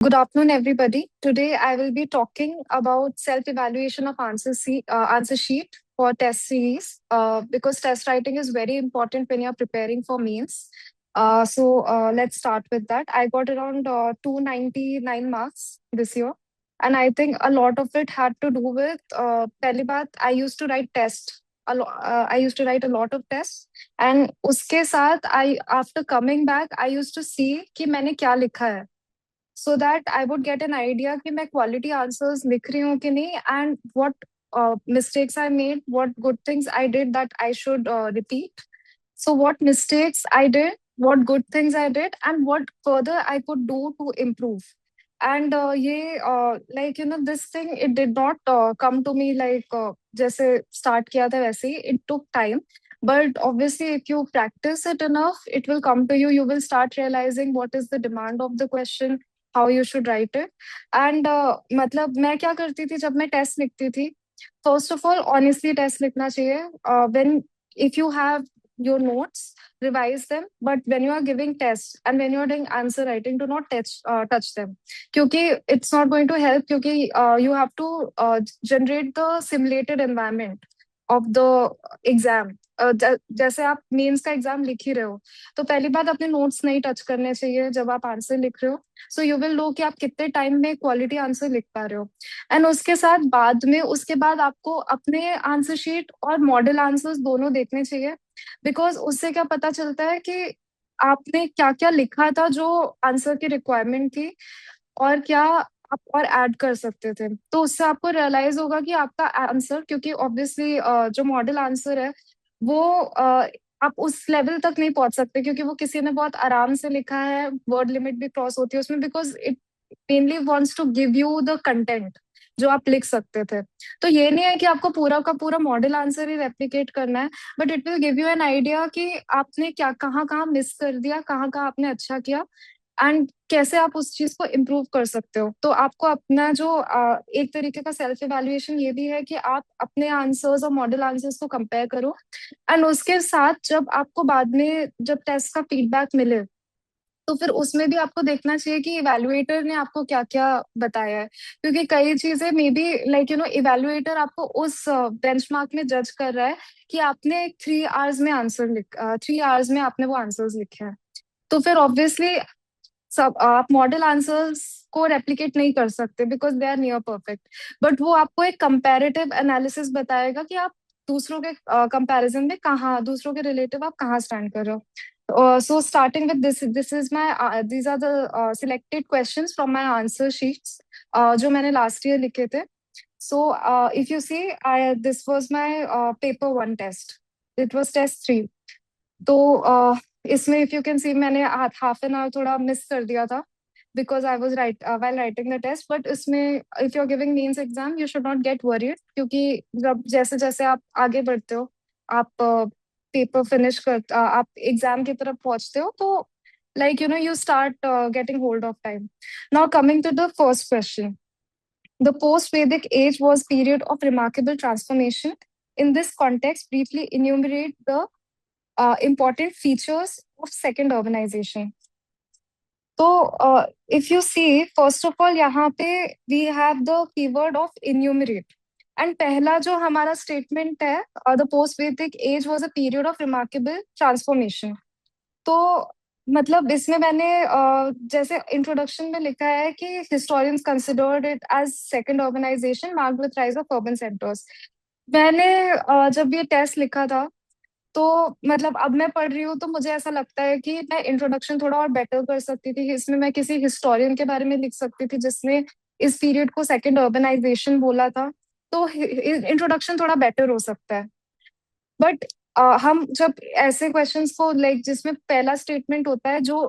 Good afternoon, everybody. Today, I will be talking about self-evaluation of answer sheet for test series because test writing is very important when you're preparing for mains. Let's start with that. I got around 299 marks this year, and I think a lot of it had to do with पहली बात I used to write test. I used to write a lot of tests, and उसके साथ I after coming back I used to see कि मैंने क्या लिखा है so that I would get an idea कि मैं quality answers लिख रही हूँ कि नहीं and what mistakes I made, what good things I did that I should repeat. So what mistakes I did, what good things I did, and what further I could do to improve. And this thing it did not come to me like जैसे start किया था वैसे ही. It took time. But obviously, if you practice it enough, it will come to you. You will start realizing what is the demand of the question, how you should write it. And मतलब मैं क्या करती थी जब मैं test लिखती थी. First of all, honestly test लिखना चाहिए. When if you have your notes, revise them. But when you are giving tests and when you are doing answer writing, do not touch them. क्योंकि it's not going to help. क्योंकि you have to generate the simulated environment of the exam. जैसे आप mains का exam लिख ही रहे हो तो पहली बात अपने नोट्स नहीं टच करने चाहिए जब आप आंसर लिख रहे हो. सो यू विल नो कि आप कितने टाइम में क्वालिटी आंसर लिख पा रहे हो. एंड उसके साथ बाद में उसके बाद आपको अपने आंसर शीट और मॉडल आंसर्स दोनों देखने चाहिए. बिकॉज उससे क्या पता चलता है कि आपने क्या क्या लिखा था जो आंसर की रिक्वायरमेंट थी और क्या आप और ऐड कर सकते थे. तो उससे आपको रियलाइज होगा कि आपका आंसर, क्योंकि ऑब्वियसली जो मॉडल आंसर है वो आप उस लेवल तक नहीं पहुंच सकते क्योंकि वो किसी ने बहुत आराम से लिखा है, वर्ड लिमिट भी क्रॉस होती है उसमें, because it mainly wants to give you the content जो आप लिख सकते थे. तो ये नहीं है कि आपको पूरा का पूरा मॉडल आंसर ही रेप्लिकेट करना है, but it will give you an idea कि आपने क्या कहाँ कहाँ मिस कर दिया, कहाँ कहाँ आपने अच्छा किया एंड कैसे आप उस चीज को इम्प्रूव कर सकते हो. तो आपको अपना जो एक तरीके का सेल्फ इवेल्युएशन ये भी है कि आप अपने आंसर्स और मॉडल आंसर्स को कंपेयर करो. एंड उसके साथ जब आपको बाद में जब टेस्ट का फीडबैक मिले तो फिर उसमें भी आपको देखना चाहिए कि इवेलुएटर ने आपको क्या क्या बताया है. क्योंकि कई चीजें मे बी लाइक इवेलुएटर आपको उस बेंचमार्क में जज कर रहा है कि आपने 3 आवर्स में 3 आवर्स में आपने वो आंसर्स लिखे हैं. तो फिर ऑब्वियसली सब आप मॉडल आंसर्स को रेप्लिकेट नहीं कर सकते because they are near perfect. But वो आपको एक कंपैरेटिव एनालिसिस बताएगा कि आप दूसरों के कंपैरिजन में कहाँ, दूसरों के रिलेटिव आप कहाँ स्टैंड कर रहे हो. So starting with this is my these are the selected questions from my answer sheets जो मैंने last year लिखे थे. So if you see, this was my paper one test. It was test 3. तो इसमें if you can see मैंने half an hour थोड़ा miss कर दिया था because I was while writing the test. But इसमें if you are giving mains exam you should not get worried, क्योंकि जब जैसे जैसे आप आगे बढ़ते हो, आप पेपर फिनिश कर आप एग्जाम की तरफ पहुंचते हो, तो you start getting hold of time. Now coming to the first question. The post-Vedic age was period of remarkable transformation. In this context, briefly enumerate the important features of second urbanization. So, if you see, first of all, यहाँ पे we have the keyword of enumerate. And पहला जो हमारा statement है, the post-Vedic age was a period of remarkable transformation. तो मतलब इसमें मैंने जैसे इंट्रोडक्शन में लिखा है कि historians considered it as second urbanization marked with rise of urban centers. मैंने जब ये टेस्ट लिखा था तो मतलब अब मैं पढ़ रही हूँ तो मुझे ऐसा लगता है कि मैं इंट्रोडक्शन थोड़ा और बेटर कर सकती थी. इसमें मैं किसी हिस्टोरियन के बारे में लिख सकती थी जिसने इस पीरियड को सेकंड अर्बनाइजेशन बोला था, तो इंट्रोडक्शन थोड़ा बेटर हो सकता है. बट हम जब ऐसे क्वेश्चंस को लाइक जिसमें पहला स्टेटमेंट होता है जो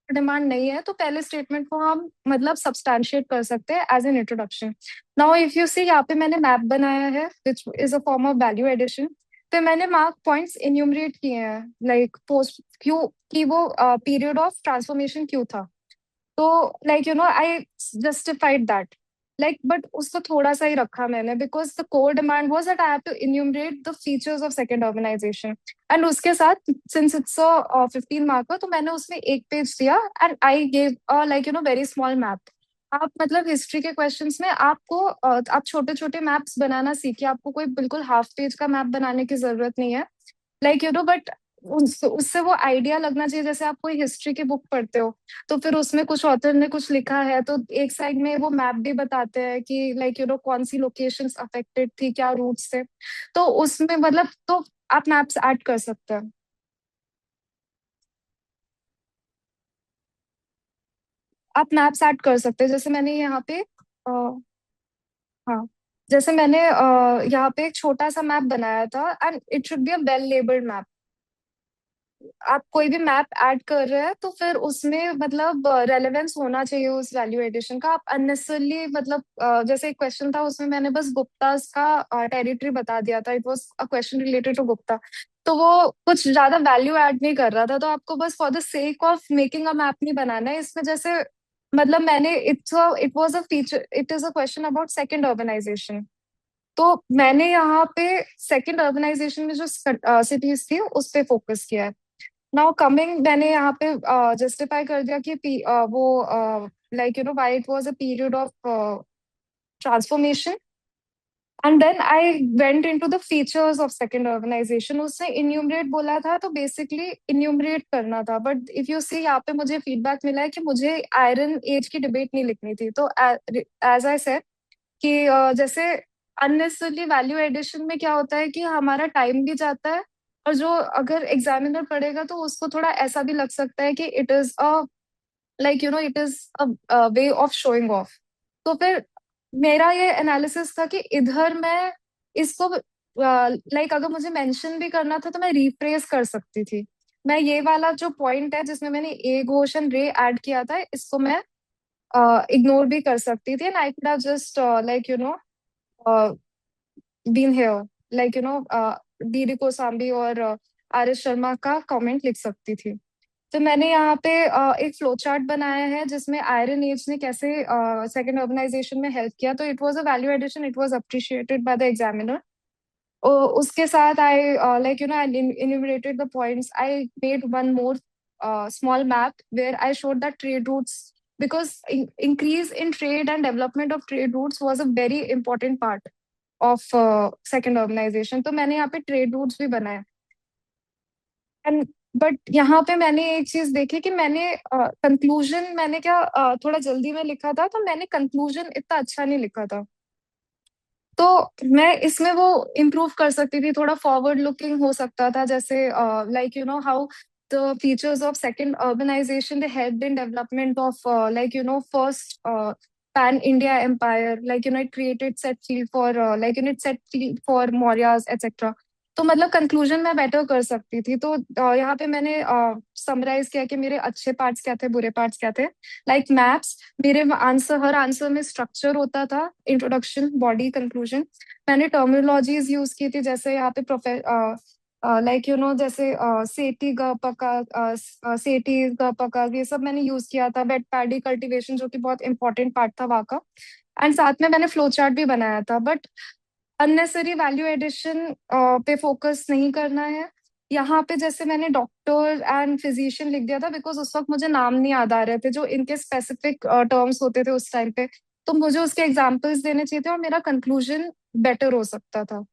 डिमांड नहीं है, तो पहले स्टेटमेंट को हम मतलब सब्सटैंशिएट कर सकते हैं as an introduction. Now if you see, यहाँ पे मैंने मैप बनाया है which is a form of value addition. फिर मैंने मार्क पॉइंट्स इन्यूमरेट किए हैं लाइक पोस्ट क्यों कि वो पीरियड ऑफ ट्रांसफॉर्मेशन क्यों था. तो I justified that like, but उसको थोड़ा सा ही रखा मैंने because the core demand was that I have to enumerate the features of second organisation. And उसके साथ सिंस इट्स 15 मार्कर तो मैंने उसमें एक पेज दिया and I gave very small map. आप मतलब हिस्ट्री के क्वेश्चंस में आपको आप छोटे छोटे मैप्स बनाना सीखिए, आपको कोई बिल्कुल हाफ पेज का मैप बनाने की जरूरत नहीं है। बट उससे वो आइडिया लगना चाहिए। जैसे आप कोई हिस्ट्री की बुक पढ़ते हो, तो फिर उसमें कुछ ऑथर ने कुछ लिखा है, तो एक साइड में वो मैप भी बताते हैं कि कौन सी लोकेशंस अफेक्टेड थी, क्या रूट्स थे। तो उसमें मतलब तो आप मैप्स ऐड कर सकते हैं। आप मैप्स ऐड कर सकते हैं, जैसे मैंने यहाँ पे हाँ, जैसे मैंने यहाँ पे एक छोटा सा मैप बनाया था, and it should be a well labelled map. आप कोई भी मैप ऐड कर रहे हैं तो फिर उसमें मतलब रेलेवेंस होना चाहिए उस वैल्यू एडिशन का। आप अननेसेसरली मतलब जैसे एक क्वेश्चन था, उसमें मैंने बस गुप्तास का टेरिटरी बता दिया था, it was a question related to Gupta. तो वो कुछ ज्यादा वैल्यू ऐड नहीं कर रहा था, तो आपको बस for the sake of making a map नहीं बनाना है इसमें। जैसे मतलब मैंने it was a feature, it is a question about second urbanisation. तो मैंने यहाँ पे सेकंड अर्बनाइजेशन में जो सिटीज थी उस पे फोकस किया है। नाउ कमिंग, मैंने यहाँ पे जस्टिफाई कर दिया कि वो why it was a period of transformation. And then I went into the features of second urbanisation. उसने इन्यूमरेट बोला था, तो बेसिकली इन्यूमरेट करना था, बट इफ यू सी यहाँ पे मुझे फीडबैक मिला है कि मुझे आयरन एज की डिबेट नहीं लिखनी थी। तो एज आई सेड कि जैसे अननेसेसरली वैल्यू एडिशन में क्या होता है कि हमारा टाइम भी जाता है, और जो अगर एग्जामिनर पढ़ेगा तो उसको थोड़ा ऐसा भी लग सकता है कि it is a it is a way of showing off. तो फिर मेरा ये एनालिसिस था कि इधर मैं इसको अगर मुझे मेंशन भी करना था तो मैं रिफ्रेस कर सकती थी। मैं ये वाला जो पॉइंट है जिसमें मैंने ए गोशन रे ऐड किया था, इसको मैं इग्नोर भी कर सकती थी, and I could have just been here, DD Kosambi और आर एस शर्मा का कमेंट लिख सकती थी। तो मैंने यहाँ पे एक फ्लो चार्ट बनाया है जिसमें आयरन एज ने कैसे सेकंड अर्बनाइजेशन में हेल्प किया। तो it was a value addition, it was appreciated by the examiner. उसके साथ आई आई enumerated the points. I made one more small map where I showed that trade routes, because increase in trade and development of trade routes was a very important part of second urbanization. तो मैंने यहाँ पे trade routes भी बनाए। And but यहाँ पे मैंने एक चीज देखी कि मैंने कंक्लूजन मैंने क्या थोड़ा जल्दी में लिखा था, तो मैंने कंक्लूजन इतना अच्छा नहीं लिखा था। तो मैं इसमें वो इम्प्रूव कर सकती थी, थोड़ा फॉरवर्ड लुकिंग हो सकता था। जैसे how the features of second urbanisation they helped in development of first pan India empire, it created set field for it set field for Mauryas et cetera. तो मतलब कंक्लूजन मैं बेटर कर सकती थी। तो यहाँ पे मैंने समराइज किया कि मेरे अच्छे पार्ट्स क्या थे, बुरे पार्ट्स क्या थे। लाइक मैप्स, मेरे आंसर हर आंसर में स्ट्रक्चर होता था, इंट्रोडक्शन, बॉडी, कंक्लूजन। मैंने टर्मिनोलॉजीज यूज की थी, जैसे यहाँ पे जैसे सेठी गपका, सेठी गपका, ये सब मैंने यूज किया था। वेट पैडी कल्टीवेशन, जो कि बहुत इंपॉर्टेंट पार्ट था वहाँ का। एंड साथ में मैंने फ्लो चार्ट भी बनाया था। बट अननेसरी वैल्यू एडिशन पे फोकस नहीं करना है। यहाँ पे जैसे मैंने डॉक्टर एंड फिजिशियन लिख दिया था, बिकॉज उस वक्त मुझे नाम नहीं याद आ रहे थे जो इनके स्पेसिफिक टर्म्स होते थे उस टाइम पे। तो मुझे उसके एग्जाम्पल्स देने चाहिए थे और मेरा कंक्लूजन बेटर हो सकता था।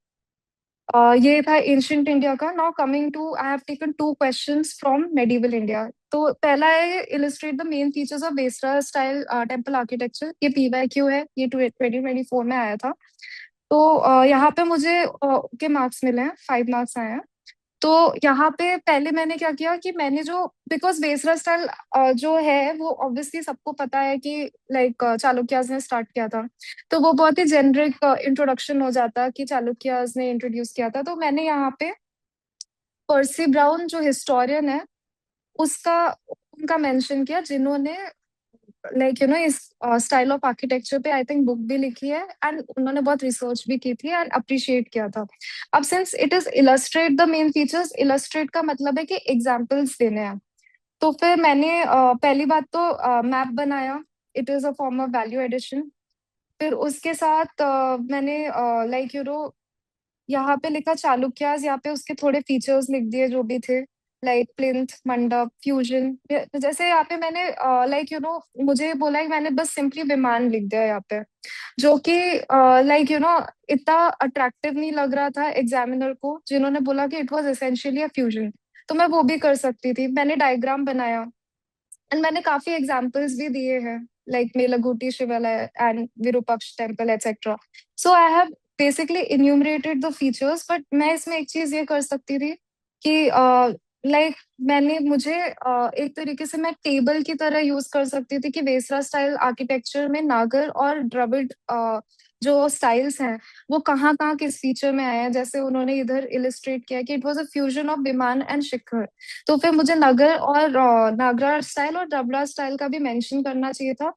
ये था एंशियंट इंडिया का। Now coming to, I have taken two questions from medieval India. तो पहला है illustrate the main features of western style temple architecture. ये पीवाईक्यू है, ये 2024 में आया था। तो यहाँ पे मुझे के मार्क्स मिले हैं, 5 मार्क्स आए हैं। तो यहाँ पे पहले मैंने क्या किया कि मैंने जो, बिकॉज वेसरा स्टाइल जो है वो ऑब्वियसली सबको पता है कि चालुक्याज ने स्टार्ट किया था। तो वो बहुत ही जेनरिक इंट्रोडक्शन हो जाता कि चालुक्याज ने इंट्रोड्यूस किया था। तो मैंने यहाँ पे पर्सी ब्राउन जो हिस्टोरियन है उसका उनका मेंशन किया, जिन्होंने इस स्टाइल ऑफ आर्किटेक्चर पे आई थिंक बुक भी लिखी है, एंड उन्होंने बहुत रिसर्च भी की थी एंड अप्रिशिएट किया था। अब since it is illustrate the main features, illustrate का मतलब है कि एग्जाम्पल्स देने हैं। तो फिर मैंने पहली बात तो मैप बनाया, it is a form of value addition. फिर उसके साथ मैंने यहाँ पे लिखा चालुक्यास, यहाँ पे उसके थोड़े फीचर्स लिख दिए जो भी थे। लाइक प्लिंथ, मंडप, फ्यूजन। जैसे यहाँ पे मैंने मुझे बोला है कि मैंने बस सिंपली विमान लिख दिया यहाँ पे, जो कि इतना अट्रैक्टिव नहीं लग रहा था एग्जामिनर को, जिन्होंने बोला कि it was essentially a fusion. तो मैं वो भी कर सकती थी, मैंने डायग्राम बनाया एंड मैंने काफी एग्जांपल्स भी दिए हैं, लाइक मेलागुटी शिवालय and Virupaksha temple etcetera. So I have basically enumerated the features, but मैं इसमें एक चीज ये कर सकती थी कि लाइक मैंने मुझे एक तरीके से मैं टेबल की तरह यूज कर सकती थी कि वेसरा स्टाइल आर्किटेक्चर में नागर और द्रविड़ जो स्टाइल्स हैं वो कहाँ कहाँ किस फीचर में आए हैं। जैसे उन्होंने इधर इलिस्ट्रेट किया कि it was a fusion of विमान एंड शिखर, तो फिर मुझे नगर और नागरा स्टाइल और रबड़ा स्टाइल का भी मेंशन करना चाहिए था।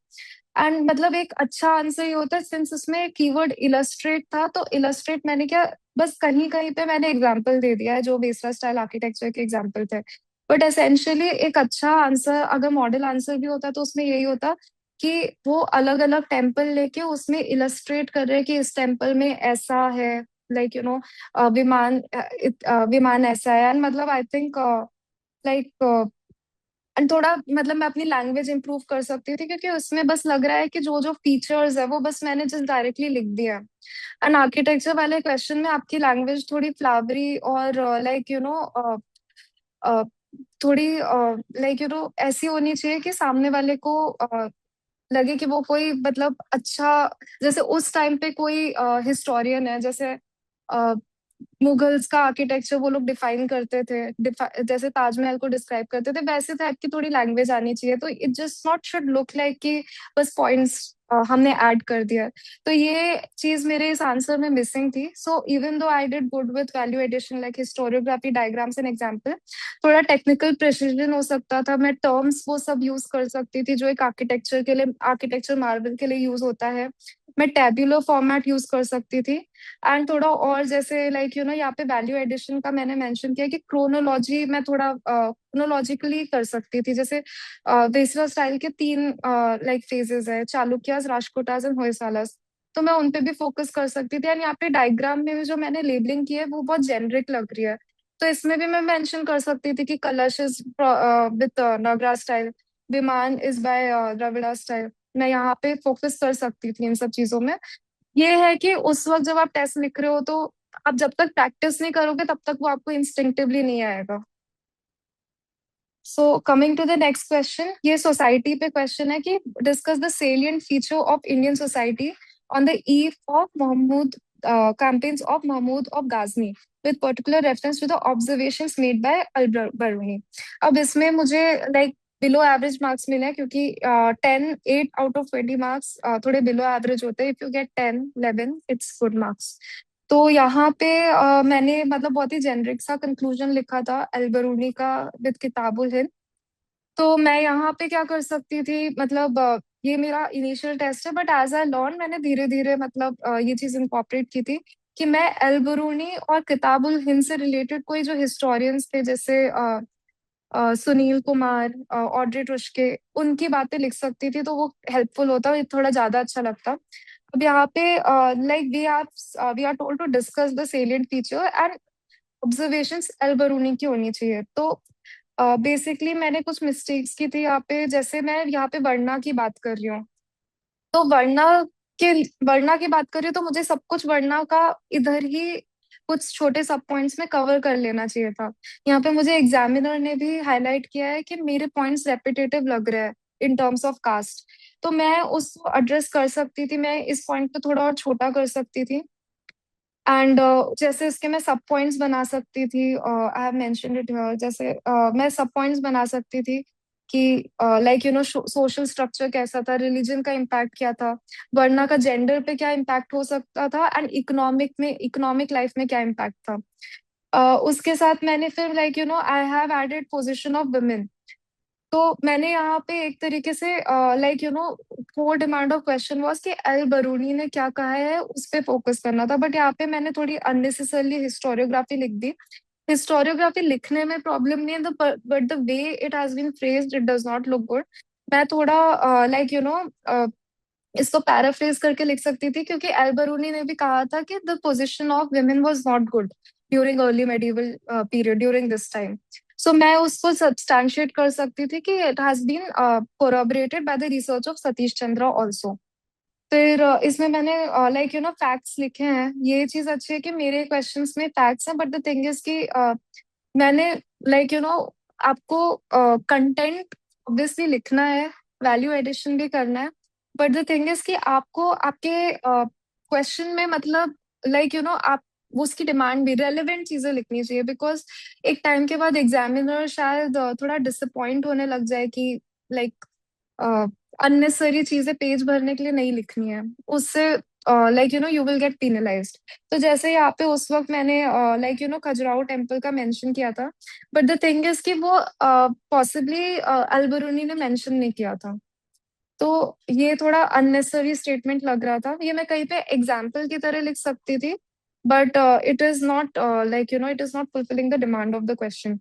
एंड मतलब एक अच्छा आंसर ये होता है, सिंस उसमें कीवर्ड इलस्ट्रेट था, तो इलस्ट्रेट मैंने क्या, बस कहीं कहीं पे मैंने एग्जांपल दे दिया है जो वेसरा स्टाइल आर्किटेक्चर के एग्जांपल थे। बट एसेंशियली एक अच्छा आंसर अगर मॉडल आंसर भी होता तो उसमें यही होता कि वो अलग अलग टेम्पल लेके उसमें इलस्ट्रेट कर रहे हैं कि इस टेम्पल में ऐसा है, लाइक विमान ऐसा है। एंड मतलब आई थिंक लाइक एंड थोड़ा मतलब मैं अपनी लैंग्वेज इंप्रूव कर सकती थी, क्योंकि उसमें बस लग रहा है कि जो जो फीचर्स है वो बस मैंने जस्ट डायरेक्टली लिख दिया। एंड आर्किटेक्चर वाले क्वेश्चन में आपकी लैंग्वेज थोड़ी फ्लावरी और थोड़ी ऐसी होनी चाहिए कि सामने वाले को लगे कि वो कोई मतलब अच्छा, जैसे उस टाइम पे कोई हिस्टोरियन है, जैसे मुगल्स का आर्किटेक्चर वो लोग डिफाइन करते थे, जैसे ताजमहल को डिस्क्राइब करते थे, वैसे टाइप की थोड़ी लैंग्वेज आनी चाहिए। तो it just not should look like कि बस पॉइंट्स हमने ऐड कर दिया। तो ये चीज मेरे इस आंसर में मिसिंग थी। So even though I did good with value addition like historiography, diagrams and example, थोड़ा टेक्निकल प्रिसीजन हो सकता था, मैं टर्म्स वो सब यूज कर सकती थी जो एक आर्किटेक्चर के लिए, आर्किटेक्चर मार्वल के लिए यूज होता है। मैं टेब्यूलर फॉर्मेट यूज कर सकती थी। एंड थोड़ा और जैसे यहाँ पे वैल्यू एडिशन का मैंने मेंशन किया कि क्रोनोलॉजी मैं थोड़ा क्रोनोलॉजिकली कर सकती थी। जैसे वेसरा स्टाइल के तीन फेजेस है, चालुक्यास, राष्ट्रकूटास एंड होयसालास। तो मैं उन पे भी फोकस कर सकती थी। एंड यहाँ पे डायग्राम में भी जो मैंने लेबलिंग की है वो बहुत जेनरिक लग रही है, तो इसमें भी मैं मेंशन कर सकती थी कि कलश इज विद नगरा स्टाइल, विमान इज बाय द्रविड़ा स्टाइल। मैं यहाँ पे फोकस कर सकती थी इन सब चीजों में। ये है कि उस वक्त जब आप टेस्ट लिख रहे हो तो आप जब तक प्रैक्टिस नहीं करोगे तब तक वो आपको इंस्टिंक्टिवली नहीं आएगा। So coming to the next question, ये सोसाइटी पे क्वेश्चन है कि discuss the salient feature of Indian society on the eve of Mahmud campaigns of Mahmud of Ghazni with particular reference to the observations made by al-Biruni। अब इसमें मुझे like below average marks मिले हैं, क्योंकि 8 out of 20 marks थोड़े below average होते हैं। If you get 10, 11 it's good marks. तो यहाँ पे मैंने मतलब बहुत ही जेनरिक सा कंक्लूजन लिखा था अल-बरूनी का विद किताबुल हिंद। तो मैं यहाँ पे क्या कर सकती थी, मतलब ये मेरा इनिशियल टेस्ट है, बट एज आई लर्न मैंने धीरे धीरे मतलब ये चीज इनकॉर्पोरेट की थी कि मैं अल बरूनी और किताबुल हिंद से रिलेटेड कोई जो हिस्टोरियंस थे, जैसे सुनील कुमार, ऑड्रे टुश्के, उनकी बातें लिख सकती थी, तो वो हेल्पफुल होता, ये थोड़ा ज्यादा अच्छा लगता। अब यहाँ पे like we are told to discuss the salient feature and observations Al Biruni की होनी चाहिए। तो बेसिकली मैंने कुछ मिस्टेक्स की थी यहाँ पे, जैसे मैं यहाँ पे वर्णा की बात कर रही हूँ। तो के वर्णा की बात कर रही हूँ तो मुझे सब कुछ वर्णा का इधर ही कुछ छोटे सब पॉइंट्स में कवर कर लेना चाहिए था। यहाँ पे मुझे एग्जामिनर ने भी हाईलाइट किया है कि मेरे पॉइंट्स रेपिटेटिव लग रहे हैं इन टर्म्स ऑफ कास्ट। तो मैं उसको एड्रेस कर सकती थी, मैं इस पॉइंट पे थोड़ा और छोटा कर सकती थी। एंड जैसे इसके मैं सब पॉइंट्स बना सकती थी, I have mentioned it here. जैसे मैं सब पॉइंट्स बना सकती थी कि सोशल स्ट्रक्चर कैसा था, रिलीजन का इम्पैक्ट क्या था, वरना का जेंडर पे क्या इम्पैक्ट हो सकता था, एंड इकोनॉमिक लाइफ में क्या इम्पैक्ट था। उसके साथ मैंने फिर I have added position of women. तो मैंने यहाँ पे एक तरीके से core demand of question was कि अल बरूनी ने क्या कहा है उस पे फोकस करना था, बट यहाँ पे मैंने थोड़ी अननेसेसरली हिस्टोरियोग्राफी लिख दी। हिस्टोरियोग्राफी लिखने में प्रॉब्लम नहीं है, but the way it has been phrased it does not look good. मैं थोड़ा इसको पैराफ्रेज करके लिख सकती थी, क्योंकि अल बरूनी ने भी कहा था कि the position of women was not good during early medieval period during this time. So मैं उसको सब्सटैंशिएट कर सकती थी कि it has been corroborated by the research of Satish Chandra also. फिर इसमें मैंने फैक्ट्स लिखे हैं। ये चीज अच्छी है कि मेरे क्वेश्चंस में फैक्ट्स हैं, बट द थिंग इज कि मैंने लाइक यू नो आपको कंटेंट ऑब्वियसली लिखना है, वैल्यू एडिशन भी करना है, बट द थिंग इज कि आपको आपके क्वेश्चन में मतलब आप उसकी डिमांड भी रेलेवेंट चीजें लिखनी चाहिए, बिकॉज एक टाइम के बाद एग्जामिनर शायद थोड़ा डिसअपॉइंट होने लग जाए कि लाइक अननेसेसरी चीजें पेज भरने के लिए नहीं लिखनी है, उससे यू विल गेट पीनलाइज्ड। तो जैसे यहाँ पे उस वक्त मैंने खजुराहो टेम्पल का मेंशन किया था, बट द थिंग इज कि वो पॉसिबली अल्बरूनी ने मेंशन नहीं किया था। तो ये थोड़ा अननेसेसरी स्टेटमेंट लग रहा था। ये मैं कहीं पे एग्जाम्पल की तरह लिख सकती थी, but it is not it is not fulfilling the demand of the question.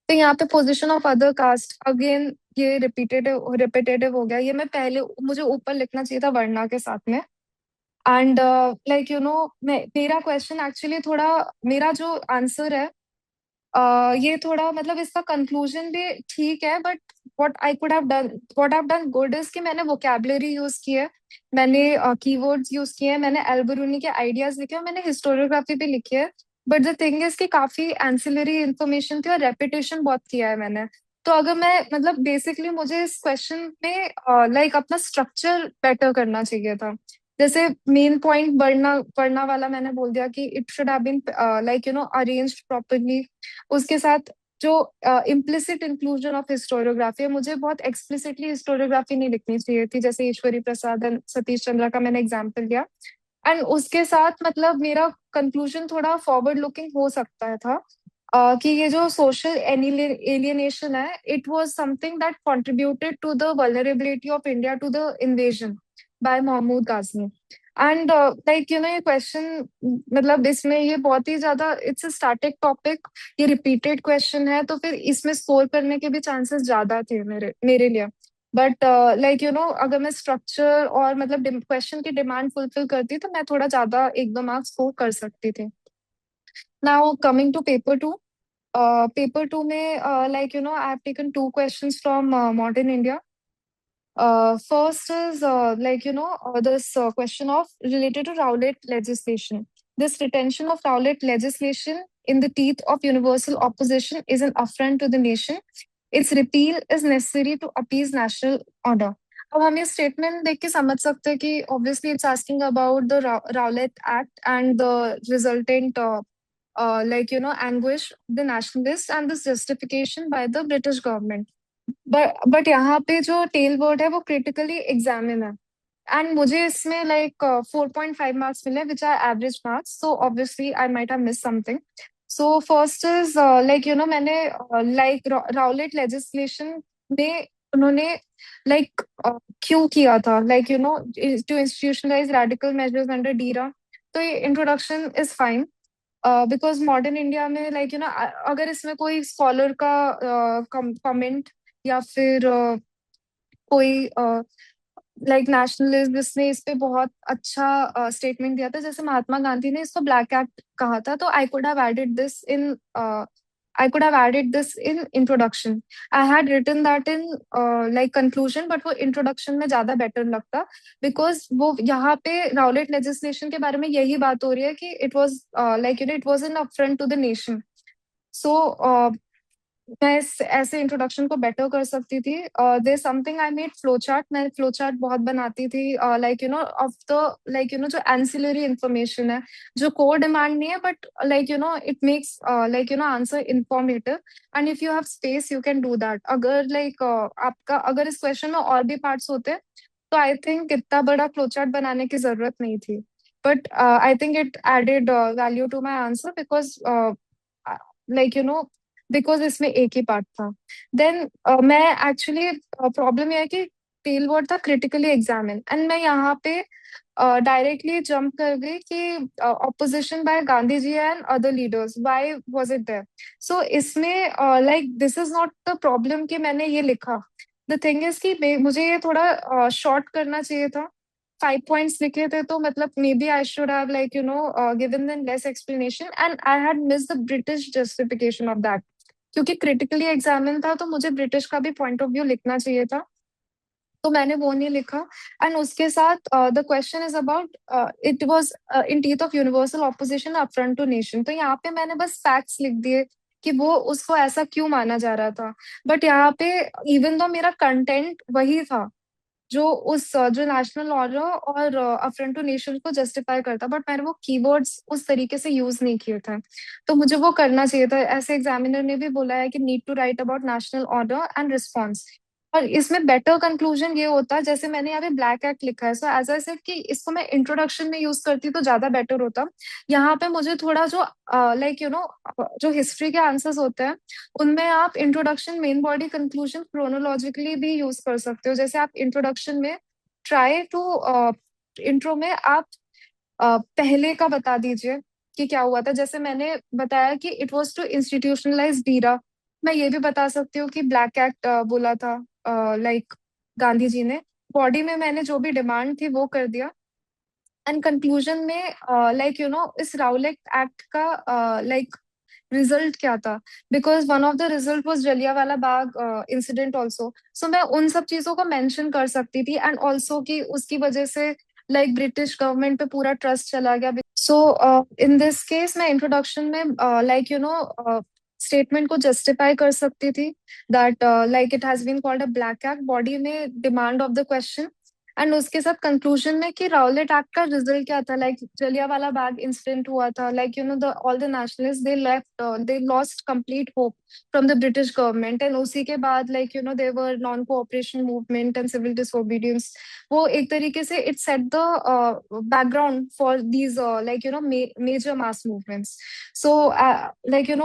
तो यहाँ पे position of other caste again, ये रिपीटेटिव रिपीटेटिव हो गया। ये मैं पहले मुझे ऊपर लिखना चाहिए था वर्णा के साथ में। एंड मेरा क्वेश्चन एक्चुअली थोड़ा, मेरा जो आंसर है ये थोड़ा मतलब इसका कंक्लूजन भी ठीक है, but what I done good is कि मैंने वोकैबुलरी यूज की है, मैंने कीवर्ड्स यूज किए हैं, मैंने एल्बरूनी के आइडियाज लिखे हैं, मैंने हिस्टोरियोग्राफी भी लिखी है। बट द थिंग इज कि काफी एंसिलरी इंफॉर्मेशन थी और रेपिटेशन बहुत किया है मैंने। तो अगर मैं मतलब बेसिकली मुझे इस क्वेश्चन में अपना स्ट्रक्चर बेटर करना चाहिए था। जैसे मेन पॉइंट पढ़ना पढ़ना वाला मैंने बोल दिया कि it should have been arranged properly. उसके साथ जो इम्प्लिसिट इंक्लूजन ऑफ हिस्टोरियोग्राफी है, मुझे बहुत एक्सप्लिसिटली हिस्टोरियोग्राफी नहीं लिखनी चाहिए थी, जैसे ईश्वरी प्रसाद एंड सतीश चंद्रा का मैंने एग्जाम्पल दिया। एंड उसके साथ मतलब मेरा कंक्लूजन थोड़ा फॉरवर्ड लुकिंग हो सकता था, कि ये जो सोशल एलियनेशन है, it was something that contributed to the vulnerability of India to the invasion by Mahmud Ghazni. And ये क्वेश्चन मतलब इसमें ये बहुत ही ज्यादा इट्स अ स्टैटिक टॉपिक, ये रिपीटेड क्वेश्चन है, तो फिर इसमें स्कोर करने के भी चांसेस ज्यादा थे मेरे मेरे लिए। बट अगर मैं स्ट्रक्चर और मतलब क्वेश्चन की डिमांड फुलफिल करती तो मैं थोड़ा ज्यादा एक दो मार्क्स स्कोर कर सकती थी। Now coming to paper two. Paper two में I have taken two questions from modern India. First is this question of related to Rowlatt legislation. This retention of Rowlatt legislation in the teeth of universal opposition is an affront to the nation. Its repeal is necessary to appease national order. अब हम ये statement देख के समझ सकते हैं कि obviously it's asking about the Rowlatt act and the resultant anguish the nationalists and this justification by the British government. But यहाँ पे जो टेल वर्ड है वो क्रिटिकली एग्जामिन है, एंड मुझे इसमें 4.5 मार्क्स मिले which are average marks, so obviously I might have miss something. So first is मैंने राउलेट लेजिस्लेशन में उन्होंने क्यों किया था to institutionalize radical measures under DORA. तो ये introduction is fine, because modern India में अगर इसमें कोई स्कॉलर का कमेंट या फिर कोई नेशनलिस्ट जिसने इस पे बहुत अच्छा स्टेटमेंट दिया था, जैसे महात्मा गांधी ने इसको ब्लैक एक्ट कहा था, तो I could have added this in introduction. I had written that in conclusion, but वो इंट्रोडक्शन में ज्यादा बेटर लगता, बिकॉज वो यहाँ पे राउलेट लेजिस्लेशन के बारे में यही बात हो रही है कि it was it was an affront to the nation. So मैं ऐसे इंट्रोडक्शन को बेटर कर सकती थी। There something I made flow chart, मैं फ्लो चार्ट बहुत बनाती थी ऑफ द जो एंसिलरी इंफॉर्मेशन है, जो कोर डिमांड नहीं है, but it makes answer informative. And if you have space you can do that. अगर आपका अगर इस क्वेश्चन में और भी पार्ट्स होते तो आई थिंक इतना बड़ा फ्लो चार्ट बनाने की जरूरत नहीं थी, but I think it added value to my answer, because because इसमें एक ही पार्ट था। देन मैं एक्चुअली प्रॉब्लम यह है कि टेल वर्ड था क्रिटिकली एग्जामिन, एंड मैं यहाँ पे डायरेक्टली जंप कर गई कि opposition by Gandhi ji and other leaders, why was it there. So इसमें this is not the problem कि मैंने ये लिखा। द थिंग इज कि मुझे ये थोड़ा शॉर्ट करना चाहिए था। 5 पॉइंट्स लिखे थे, तो मतलब maybe I should have given them less explanation, and I had miss the British justification of that. क्योंकि क्रिटिकली एग्जामिन था तो मुझे ब्रिटिश का भी पॉइंट ऑफ व्यू लिखना चाहिए था, तो मैंने वो नहीं लिखा। एंड उसके साथ the question is about it was in teeth of universal opposition affront to nation, तो यहाँ पे मैंने बस फैक्ट्स लिख दिए कि वो उसको ऐसा क्यों माना जा रहा था। बट यहाँ पे इवन दो मेरा कंटेंट वही था जो जो नेशनल ऑर्डर और अफ्रंट टू नेशन को जस्टिफाई करता, बट मैंने वो कीवर्ड्स उस तरीके से यूज नहीं किए थे। तो मुझे वो करना चाहिए था। ऐसे एग्जामिनर ने भी बोला है कि need to write about national order and response. और इसमें बेटर कंक्लूजन ये होता, जैसे मैंने यहाँ पे ब्लैक एक्ट लिखा है, सो एज आई सेड कि इसको मैं इंट्रोडक्शन में यूज करती तो ज्यादा बेटर होता। यहाँ पे मुझे थोड़ा जो लाइक यू नो जो हिस्ट्री के आंसर्स होते हैं उनमें आप introduction, main body, conclusion chronologically भी यूज कर सकते हो। जैसे आप इंट्रोडक्शन में ट्राई टू इंट्रो में आप पहले का बता दीजिए कि क्या हुआ था। जैसे मैंने बताया कि इट वाज टू इंस्टीट्यूशनलाइज बीरा, मैं ये भी बता सकती हूँ कि ब्लैक एक्ट बोला था लाइक गांधी जी ने। बॉडी में मैंने जो भी डिमांड थी वो कर दिया। एंड कंक्लूजन में इस राउलेट एक्ट का लाइक रिजल्ट क्या था, because one of the result was Jallianwala Bagh incident also. So मैं उन सब चीजों को मेंशन कर सकती थी, एंड ऑल्सो कि उसकी वजह से लाइक ब्रिटिश गवर्नमेंट पे पूरा ट्रस्ट चला गया। सो इन दिस केस मैं इंट्रोडक्शन में स्टेटमेंट को जस्टिफाई कर सकती थी that like it has been called a black act, body में demand of the question, and उसके साथ कंक्लूजन में कि राउलेट एक्ट का रिजल्ट क्या था। लाइक जलियांवाला बाग इंसिडेंट हुआ था, like the all the nationalist they left, they lost complete hope from the British government, and उसी के बाद like they were non cooperation movement and civil disobedience. वो एक तरीके से it set the background for these major mass movements. So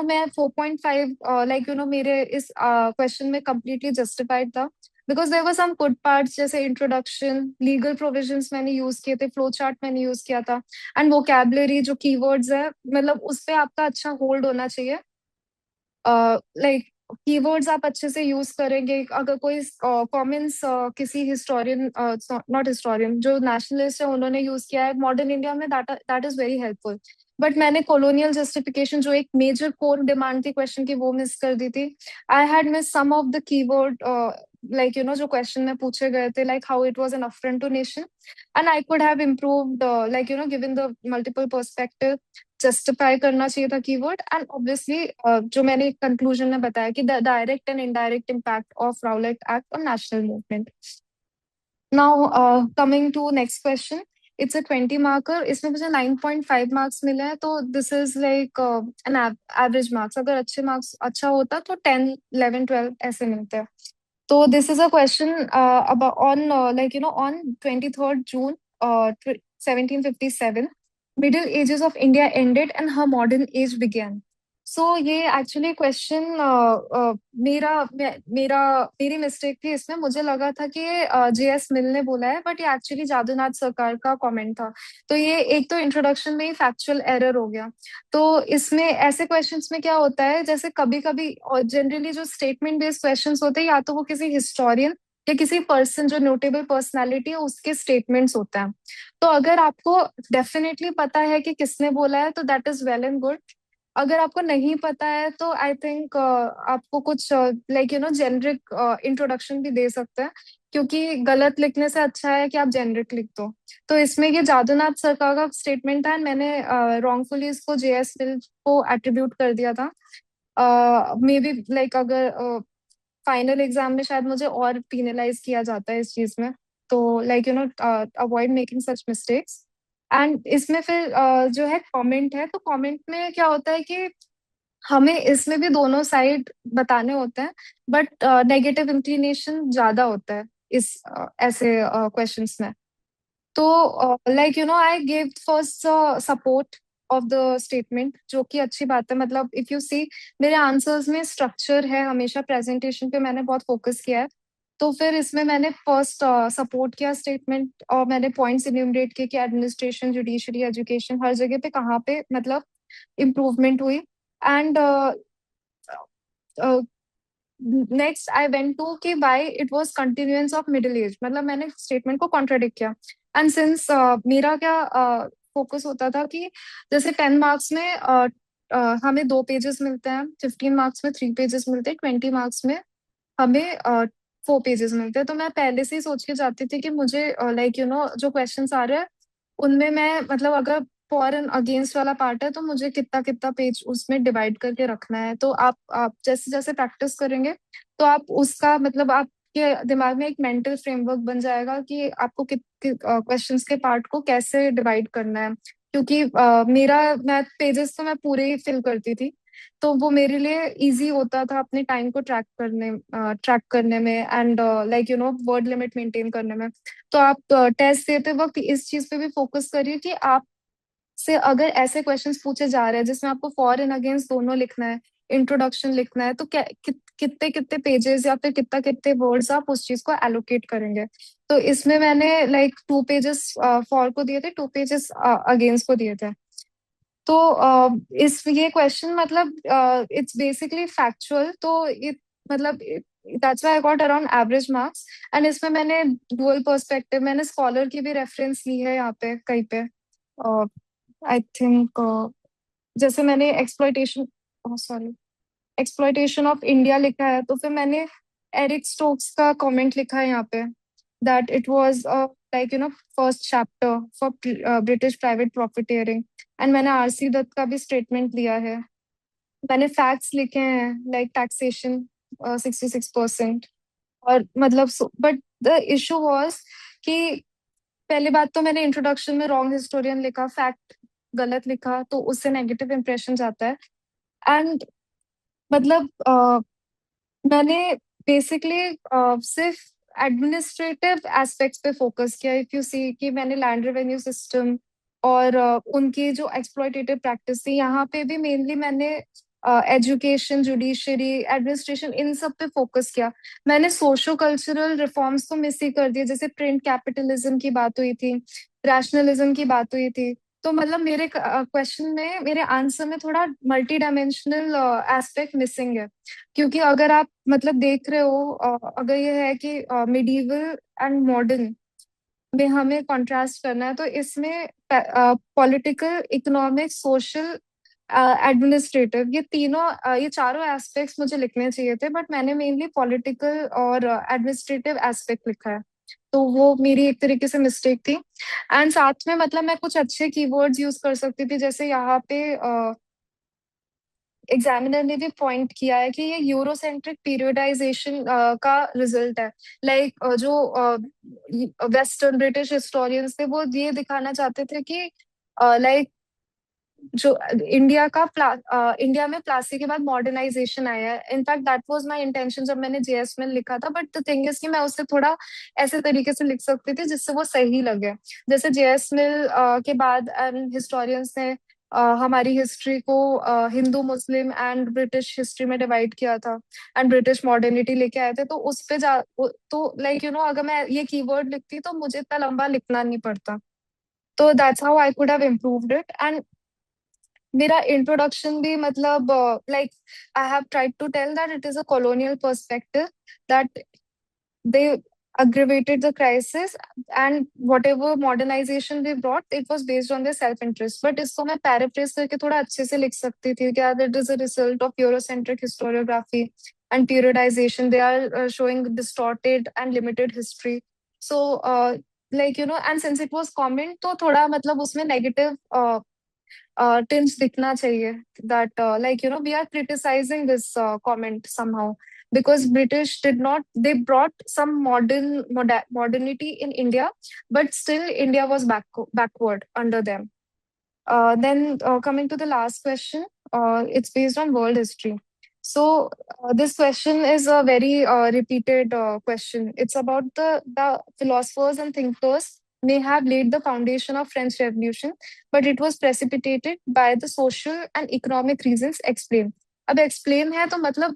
मैं 4.5 मेरे इस क्वेश्चन में कंप्लीटली जस्टिफाइड था, because there were some good parts, जैसे इंट्रोडक्शन, लीगल प्रोविजंस मैंने यूज किए थे, फ्लो चार्ट मैंने यूज किया था, एंड वोकैबुलरी जो कीवर्ड्स है, मतलब उस पे आपका अच्छा होल्ड होना चाहिए। लाइक कीवर्ड्स आप अच्छे से यूज करेंगे। अगर कोई कमेंट्स किसी हिस्टोरियन, नॉट हिस्टोरियन, जो नेशनलिस्ट है उन्होंने यूज किया है मॉडर्न इंडिया में, that is very helpful. But मैंने कॉलोनियल जस्टिफिकेशन जो एक मेजर कोर डिमांड थी क्वेश्चन की, वो मिस कर दी थी। I had miss some of the keyword जो क्वेश्चन में पूछे गए थे, like how it was an affront to nation, and I could have improved given the multiple perspective. Justify करना चाहिए था कीवर्ड, एंड ऑब्वियसली जो मैंने कंक्लूजन में बताया कि the direct and indirect impact of Rowlatt Act on national movement. Now coming to next question, it's a 20 marker, इसमें मुझे 9.5 मार्क्स मिले हैं, तो this is like an average marks. अगर अच्छे मार्क्स अच्छा होता तो 10, 11, 12 ऐसे मिलते हैं। So this is a question about on on 23rd June 1757, Middle Ages of India ended and her modern age began. So ये एक्चुअली क्वेश्चन मेरी मिस्टेक थी इसमें। मुझे लगा था कि JS मिल ने बोला है, बट ये एक्चुअली जादूनाथ सरकार का कमेंट था। तो ये एक तो इंट्रोडक्शन में ही फैक्चुअल एरर हो गया। तो इसमें ऐसे क्वेश्चंस में क्या होता है, जैसे कभी कभी और जनरली जो स्टेटमेंट बेस्ड क्वेश्चंस होते हैं, या तो वो किसी हिस्टोरियन या किसी पर्सन जो नोटेबल पर्सनालिटी है उसके स्टेटमेंट्स होते हैं। तो अगर आपको डेफिनेटली पता है कि किसने बोला है तो that is well and good. अगर आपको नहीं पता है तो आई थिंक आपको कुछ जेनरिक इंट्रोडक्शन भी दे सकते हैं, क्योंकि गलत लिखने से अच्छा है कि आप जेनरिक लिख दो। तो इसमें ये जादूनाथ सरकार का स्टेटमेंट था, मैंने रॉन्गफुली इसको JS मिल को एट्रीब्यूट कर दिया था। मे बी लाइक अगर फाइनल एग्जाम में शायद मुझे और पीनलाइज किया जाता है इस चीज में। तो avoid making such mistakes. And इसमें फिर जो है कमेंट है, तो कमेंट में क्या होता है कि हमें इसमें भी दोनों साइड बताने होते हैं, बट नेगेटिव इंक्लिनेशन ज्यादा होता है इस ऐसे क्वेश्चंस में। तो I give first support of the statement, जो कि अच्छी बात है। मतलब इफ यू सी मेरे आंसर्स में स्ट्रक्चर है, हमेशा प्रेजेंटेशन पे मैंने बहुत फोकस किया है। तो फिर इसमें मैंने फर्स्ट सपोर्ट किया स्टेटमेंट, और मैंने पॉइंट्स इन्यूमरेट किए कि एडमिनिस्ट्रेशन, जुडिशरी, एजुकेशन, हर जगह पे कहाँ पे मतलब इम्प्रूवमेंट हुई। And next I went to कि why it was continuance of middle age, मतलब मैंने स्टेटमेंट को कॉन्ट्राडिक्ट किया। एंड सिंस मेरा क्या फोकस होता था कि जैसे 10 मार्क्स में हमें 2 पेजेस मिलते हैं, 15 मार्क्स में 3 पेजेस मिलते हैं, 20 मार्क्स में हमें 4 पेजेस मिलते हैं। तो मैं पहले से ही सोच के जाती थी कि मुझे जो क्वेश्चंस आ रहे हैं उनमें मैं मतलब अगर फॉर एंड अगेंस्ट वाला पार्ट है तो मुझे कितना कितना पेज उसमें डिवाइड करके रखना है। तो आप जैसे जैसे प्रैक्टिस करेंगे तो आप उसका मतलब आपके दिमाग में एक मेंटल फ्रेमवर्क बन जाएगा कि आपको क्वेश्चंस के पार्ट को कैसे डिवाइड करना है। क्योंकि मेरा मैथ पेजेस तो मैं पूरे ही फिल करती थी, तो वो मेरे लिए इजी होता था अपने टाइम को ट्रैक करने में एंड वर्ड लिमिट मेंटेन करने में। तो आप टेस्ट देते वक्त इस चीज पे भी फोकस करिए कि आप से अगर ऐसे क्वेश्चंस पूछे जा रहे हैं जिसमें आपको फॉर एंड अगेंस्ट दोनों लिखना है, इंट्रोडक्शन लिखना है, तो कितने कितने पेजेस या फिर कितना कितने वर्ड्स आप उस चीज को एलोकेट करेंगे। तो इसमें मैंने 2 पेजेस फॉर को दिए थे, 2 पेजेस अगेंस्ट को दिए थे। तो इस ये क्वेश्चन मतलब इट्स बेसिकली फैक्चुअल, तो इट मतलब that's why I got around average marks. And इसमें मैंने डुअल पर्सपेक्टिव, मैंने स्कॉलर की भी रेफरेंस ली है यहाँ पे कहीं पे। आई थिंक जैसे मैंने exploitation sorry exploitation of India लिखा है, तो फिर मैंने एरिक स्टोक्स का कमेंट लिखा है यहाँ पे, that it was first chapter for British private profiteering. And मैंने आरसी दत्त का भी स्टेटमेंट लिया है। मैंने फैक्ट्स लिखे हैं लाइक टैक्सेशन 66%। और मतलब बट द इशू वाज कि पहली बात तो मैंने इंट्रोडक्शन में रॉन्ग हिस्टोरियन लिखा, फैक्ट गलत लिखा, तो उससे नेगेटिव इंप्रेशन जाता है। एंड मतलब मैंने बेसिकली सिर्फ एडमिनिस्ट्रेटिव एस्पेक्ट्स पे फोकस किया। इफ यू सी कि मैंने लैंड रेवेन्यू सिस्टम और उनकी जो एक्सप्लॉयटेटिव प्रैक्टिस थी यहाँ पे भी मेनली मैंने एजुकेशन, जुडिशरी, एडमिनिस्ट्रेशन, इन सब पे फोकस किया। मैंने सोशो कल्चरल रिफॉर्म्स तो मिस ही कर दिए, जैसे प्रिंट कैपिटलिज्म की बात हुई थी, रैशनलिज्म की बात हुई थी। तो मतलब मेरे क्वेश्चन में, मेरे आंसर में थोड़ा मल्टी डायमेंशनल एस्पेक्ट मिसिंग है। क्योंकि अगर आप मतलब देख रहे हो अगर ये है कि मिडीवल एंड मॉडर्न में हमें कंट्रास्ट करना है, तो इसमें पॉलिटिकल, इकोनॉमिक, सोशल, एडमिनिस्ट्रेटिव, ये तीनों ये चारों एस्पेक्ट्स मुझे लिखने चाहिए थे, बट मैंने मेनली पॉलिटिकल और एडमिनिस्ट्रेटिव एस्पेक्ट लिखा है। तो वो मेरी एक तरीके से मिस्टेक थी। एंड साथ में मतलब मैं कुछ अच्छे कीवर्ड्स यूज कर सकती थी, जैसे यहाँ पे एग्जामिनर ने भी पॉइंट किया है कि ये यूरोसेंट्रिक पीरियडाइजेशन का रिजल्ट है। जो वेस्टर्न ब्रिटिश हिस्टोरियंस थे वो ये दिखाना चाहते थे कि लाइक जो इंडिया में प्लासी के बाद मॉडर्नाइजेशन आया है। In fact that was my intention जब मैंने जेएस में लिखा था, बट द थिंग इज कि मैं उससे थोड़ा ऐसे तरीके से लिख सकती थी जिससे वो सही लगे। जैसे जेएस मिल के बाद हिस्टोरियंस ने हमारी हिस्ट्री को Hindu, Muslim and British history में डिवाइड किया था, एंड ब्रिटिश मॉडर्निटी लेके आए थे। तो उस पे तो अगर मैं ये कीवर्ड लिखती तो मुझे इतना लंबा लिखना नहीं पड़ता। तो that's how I could have improved it. And मेरा इंट्रोडक्शन भी मतलब I have tried to tell that it is a colonial perspective, that they aggravated the crisis, and whatever modernization they brought, it was based on their self interest। but इसको मैं paraphrase करके थोड़ा अच्छे से लिख सकती थी कि it is a result of Eurocentric historiography and periodization, they are showing distorted and limited history। so and since it was comment, तो थोड़ा मतलब उसमें negative tinge दिखना चाहिए, that we are criticizing this comment somehow, because British did not, they brought some modernity in India, but still India was backward under them. Then coming to the last question, it's based on world history. So this question is a very repeated question. It's about the philosophers and thinkers may have laid the foundation of French Revolution, but it was precipitated by the social and economic reasons explained. अब explain है तो मतलब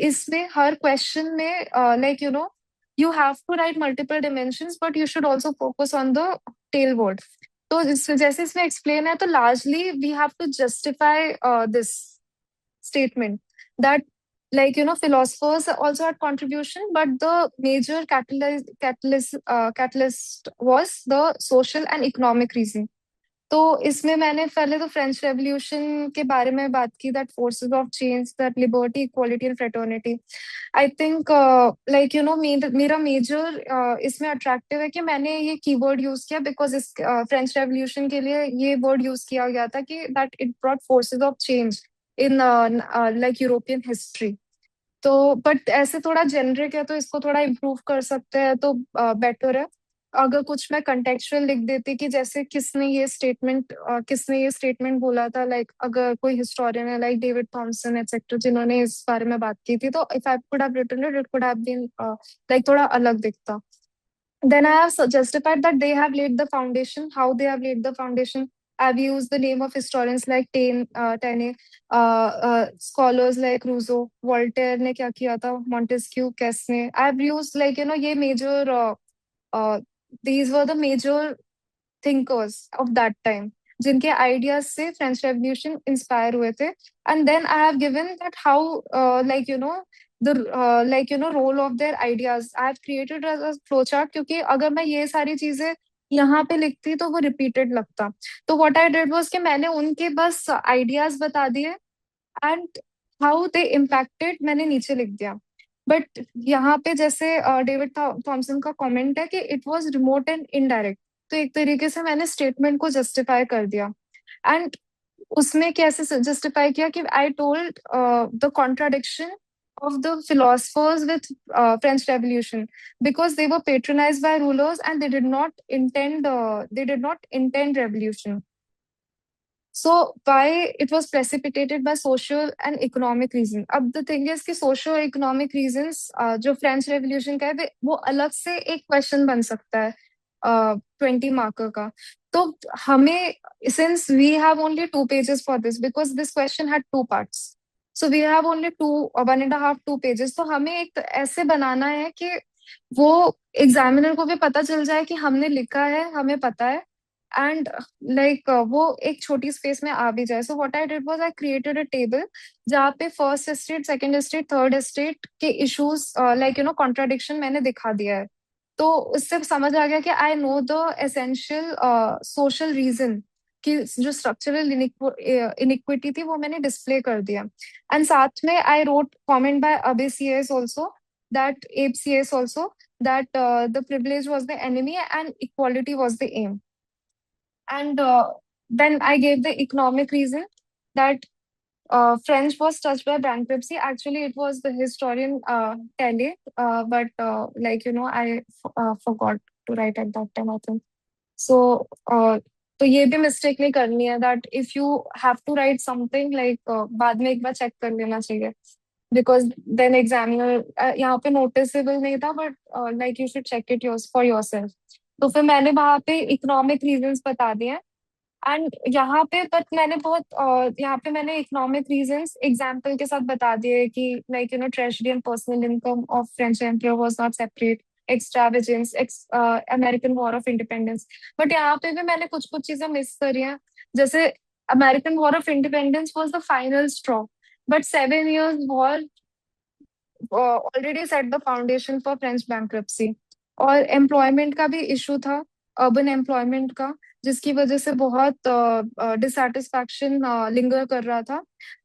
इसमें हर question में you have to write multiple dimensions, but you should also focus on the tail word। तो जैसे इसमें explain है तो largely we have to justify this statement, that philosophers also had contribution, but the major catalyst was the social and economic reason। तो इसमें मैंने पहले तो फ्रेंच रेवोल्यूशन के बारे में बात की, that forces of change, that liberty, equality and fraternity. I think like you know मेरा मेजर इसमें अट्रैक्टिव है कि मैंने ये कीवर्ड यूज किया बिकॉज इस फ्रेंच रेवोल्यूशन के लिए ये वर्ड यूज किया गया था कि that it brought forces of change in like European history. तो बट ऐसे थोड़ा जेनरिक है, तो इसको थोड़ा इम्प्रूव कर सकते हैं तो बेटर है। अगर कुछ मैं कंटेक्चुअल लिख देती कि जैसे किसने ये स्टेटमेंट बोला था, लाइक अगर कोई हिस्टोरियन है लाइक डेविड थॉमसन एक्सेट्रा जिन्होंने इस बारे में बात की थी, तो if I could have written it, it could have been like थोड़ा अलग दिखता। Then I have justified that they have laid the foundation, how they have laid the foundation. I've used the name of historians like Taine, scholars like Rousseau, Voltaire ने क्या किया था, Montesquieu, Quesnay. I've used like ये major uh, these were the major thinkers of that time जिनके ideas से French Revolution inspire हुए थे। And then I have given that how the role of their ideas I have created a flow chart, क्योंकि अगर मैं ये सारी चीजें यहाँ पे लिखती तो वो रिपीटेड लगता। तो व्हाट आई डिड वाज कि मैंने उनके बस आइडियाज बता दिए एंड हाउ दे इम्पैक्टेड मैंने नीचे लिख दिया। बट यहाँ पे जैसे डेविड थॉमसन का कमेंट है कि it was remote and indirect, तो एक तरीके से मैंने स्टेटमेंट को जस्टिफाई कर दिया। एंड उसमें कैसे जस्टिफाई किया कि I told the contradiction of the philosophers with French Revolution, because they were patronized by rulers and they did not intend revolution. So why it was precipitated by social and economic reason. अब the thing is कि social economic reasons जो French revolution का है वो अलग से एक question बन सकता है 20 मार्कर का। तो हमें since we have only 2 pages for this because this question had 2 parts, so we have only 1.5 2 pages, तो हमें एक ऐसे बनाना है कि वो एग्जामिनर को भी पता चल जाए कि हमने लिखा है, हमें पता है, एंड लाइक वो एक छोटी स्पेस में आ भी जाए। So what I did was I created a table जहाँ पे first estate, second estate, third estate के इश्यूज लाइक कॉन्ट्राडिक्शन मैंने दिखा दिया है। तो उससे समझ आ गया कि I know the essential social reason कि जो स्ट्रक्चरल इनिक्विटी थी वो मैंने डिस्प्ले कर दिया। एंड साथ में आई रोट कमेंट बाय अबे सीएस आल्सो, दैट एब CS also, that the privilege was the enemy and equality was the aim. And then I gave the economic reason that French was touched by bankruptcy. Actually, it was the historian Talley, but I forgot to write at that time, I think. So, तो ये भी mistake नहीं करनी है that if you have to write something like बाद में एक बार check कर लेना चाहिए, बिकॉज देन एग्जामिनर यहाँ पे नोटिसेबल नहीं था, but like you should check it yours for yourself. तो फिर मैंने वहां पे इकोनॉमिक रीजंस बता दिए। एंड यहाँ पे बट मैंने यहाँ पे मैंने इकोनॉमिक रीजंस एग्जाम्पल के साथ बता दिए कि like treasury and personal income of French empire was not separate, extravagance, American war of independence. But यहाँ पे भी मैंने कुछ कुछ चीजें मिस करी हैं, जैसे American war of independence was the final straw, but 7 years war already set the foundation for French bankruptcy. और एम्प्लॉयमेंट का भी इशू था, अर्बन एम्प्लॉयमेंट का, जिसकी वजह से बहुत डिसैटिस्फैक्शन लिंगर कर रहा था।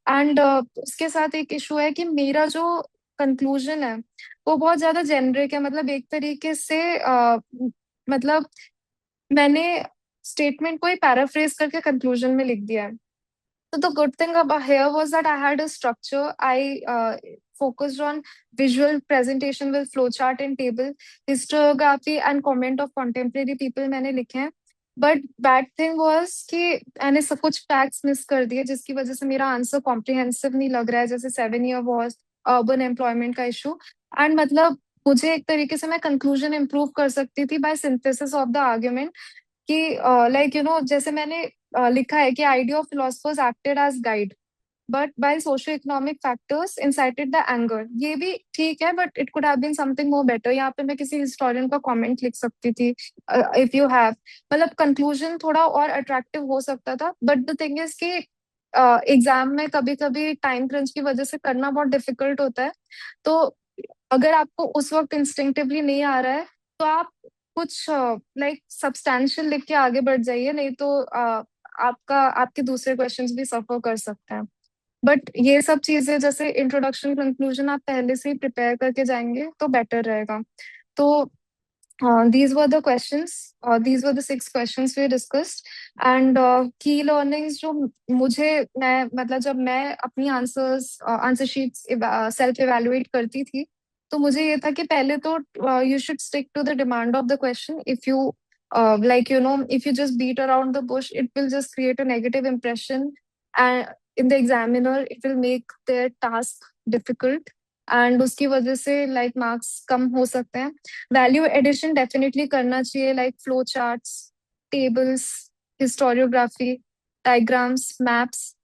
एंड उसके साथ एक इशू है कि मेरा जो कंक्लूजन है वो बहुत ज्यादा जेनरिक है, मतलब एक तरीके से मतलब मैंने स्टेटमेंट को ही पैराफ्रेज करके कंक्लूजन में लिख दिया है। So the good thing about here was that I had a structure. I focused on visual presentation with flowchart and table, historiography and comment of contemporary people मैंने लिखे हैं। But bad thing was कि मैंने सब कुछ facts miss कर दिए, जिसकी वजह से मेरा आंसर कॉम्प्रिहेंसिव नहीं लग रहा है, जैसे 7 year वॉज अर्बन एम्प्लॉयमेंट का इशू। एंड मतलब मुझे एक तरीके से मैं कंक्लूजन इम्प्रूव कर सकती थी by synthesis of the argument कि जैसे मैंने लिखा है कि idea of philosophers acted as guide but by socio economic factors incited the anger. ये भी ठीक है but it could have been something more better. यहाँ पे मैं किसी हिस्टोरियन का कमेंट लिख सकती थी इफ यू हैव, मतलब कंक्लूजन थोड़ा और अट्रैक्टिव हो सकता था। बट द थिंग इज कि एग्जाम में कभी कभी टाइम क्रंच की वजह से करना बहुत डिफिकल्ट होता है। तो अगर आपको उस वक्त इंस्टिंक्टिवली नहीं आ रहा है तो आप कुछ लाइक सब्सटैंशियल लिख के आगे बढ़ जाइए, नहीं तो आपका आपके दूसरे क्वेश्चंस भी सफर कर सकते हैं। बट ये सब चीजें जैसे इंट्रोडक्शन कंक्लूजन आप पहले से ही प्रिपेयर करके जाएंगे तो बेटर रहेगा। तो these were the questions. These were the 6 questions we discussed. And key learnings जो मुझे मैं मतलब जब मैं अपनी आंसर शीट्स सेल्फ इवेलुएट करती थी, तो मुझे ये था कि पहले तो you should stick to the demand of the question. If you like you know if you just beat around the bush, it will just create a negative impression, and in the examiner it will make their task difficult, and उसकी वजह से like marks कम हो सकते हैं। Value addition definitely करना चाहिए, like flow charts, tables, historiography, diagrams, maps,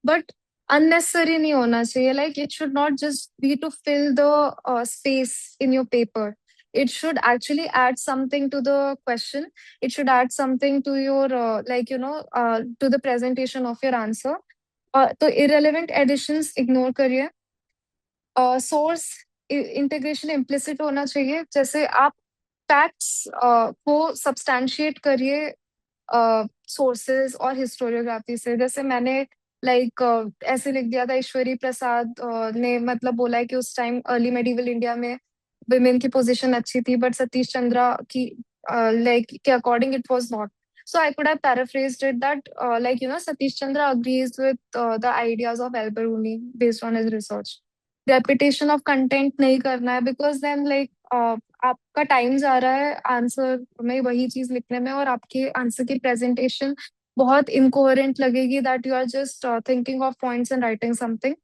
but unnecessary नहीं होना चाहिए। Like it should not just be to fill the space in your paper, it should actually add something to the question. It should add something to your to the presentation of your answer. तो irrelevant additions ignore करिए। Source integration implicit होना चाहिए, जैसे आप facts को substantiate करिए sources और historiography से। जैसे मैंने ऐसे लिख दिया था, ईश्वरी प्रसाद ने मतलब बोला है कि उस टाइम अर्ली मेडिवल इंडिया में विमेन की पोजीशन अच्छी थी, बट सतीश चंद्रा की के according it was not. So I could have paraphrased it that, Satish Chandra agrees with the ideas of Al-Biruni based on his research. Repetition of content नहीं करना है, because then आपका time जा रहा है आंसर में वही चीज लिखने में, और आपके आंसर की प्रेजेंटेशन बहुत इनकोहेरेंट लगेगी, that you are just thinking of points and writing something.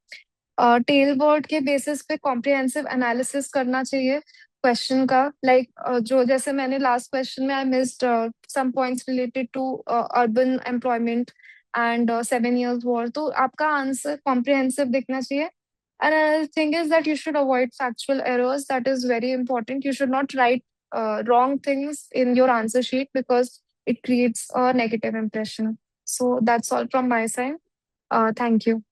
Tell word के बेसिस पे कॉम्प्रिहेंसिव एनालिसिस करना चाहिए क्वेश्चन का। जो जैसे मैंने लास्ट क्वेश्चन में I missed some points related to urban employment and 7 years war, तो आपका आंसर कॉम्प्रिहेंसिव दिखना चाहिए। And another thing is that you should avoid factual errors. That is very important. You should not write wrong things in your answer sheet, because it creates a negative impression. So that's all from my side. Thank you.